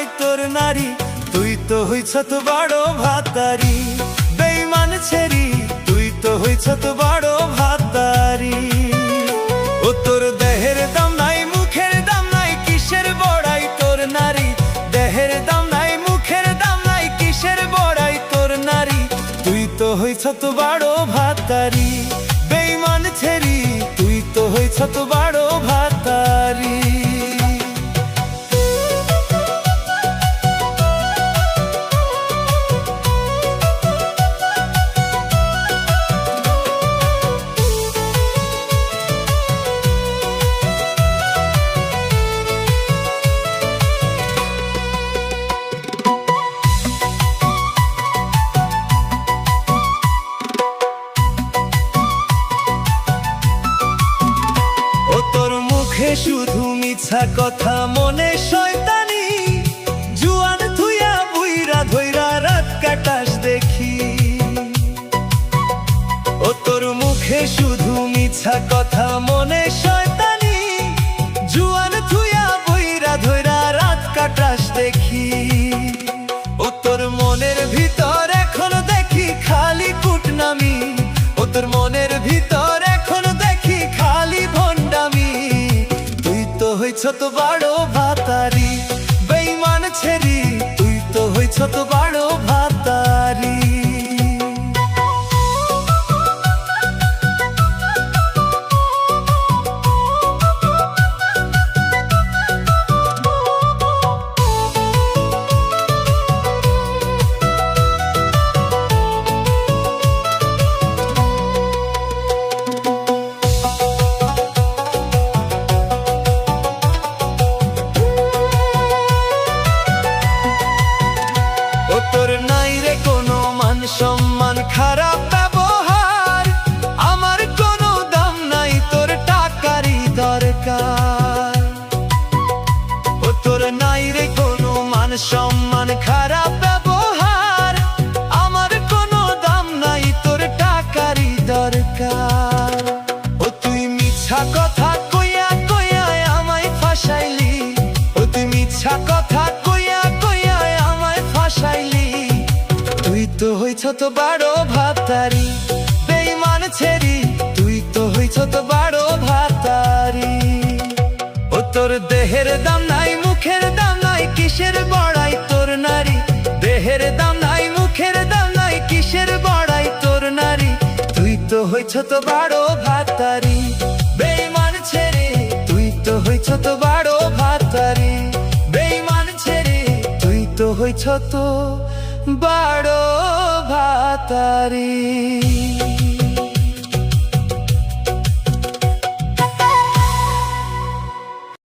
বড়াই তোর নারী, তুই তো হইছ তো বড় ভাতারি। বেঈমান ছেড়ি তুই তো হইছ তো বড় ভাতারি। ও তোর দেহের দাম নাই মুখের দাম নাই, কিসের বড়াই তোর নারী। দেহের দাম নাই মুখের দাম নাই, কিসের বড়াই তোর নারী। তুই তো হইছ তো বড় ভাতারি। বেঈমান ছেড়ি তুই তো হইছ তো বড় ভাতারি। শুধু মিছা কথা মনে শয়তানি, জুয়ান থুইয়া বুইরা ধইরা রাত কাটাস দেখি। ও তোর মুখে শুধু মিছা কথা মনে শয়তানি, জুয়ান থুইয়া বুইরা ধইরা রাত কাটাস দেখি। ও তোর মনের ভিতর এখন দেখি খালি কুটনামি। ও তোর মনের ভিতর এখন দেখি খালি ভণ্ডামি। হইছ তো বড় ভাতারি। বেঈমান ছেড়ি তুই তো হইছ তো বড় ভাতারি। সম্মান খারাপ ব্যবহার, আমার কোনো দাম নাই তোর টাকারই দরকার। ও তোর নাই রে কোনো মান সম্মান খারাপ ব্যবহার, আমার কোনো দাম নাই তোর টাকারই দরকার। ও তুই মিছা কথা কইয়া কইয়া আমায় ফাঁসাইলি। ও তুই মিছা কথা কইয়া কইয়া আমায় ফাঁসাইলি। তুই তো হইছ তো বড় ভাতারি। বেঈমান ছেড়ি তুই তো হইছ তো বড় ভাতারি। ও তোর দেহের দাম নাই মুখের দাম নাই, কিসের বড়াই তোর নারী। দেহের দাম নাই মুখের দাম নাই, কিসের বড়াই তোর নারী। তুই তো হইছ তো বড় ভাতারি। বেঈমান ছেড়ি তুই তো হইছ তো বড় ভাতারি। বেঈমান ছেড়ি তুই তো হইছ তো বড় ভাতারি।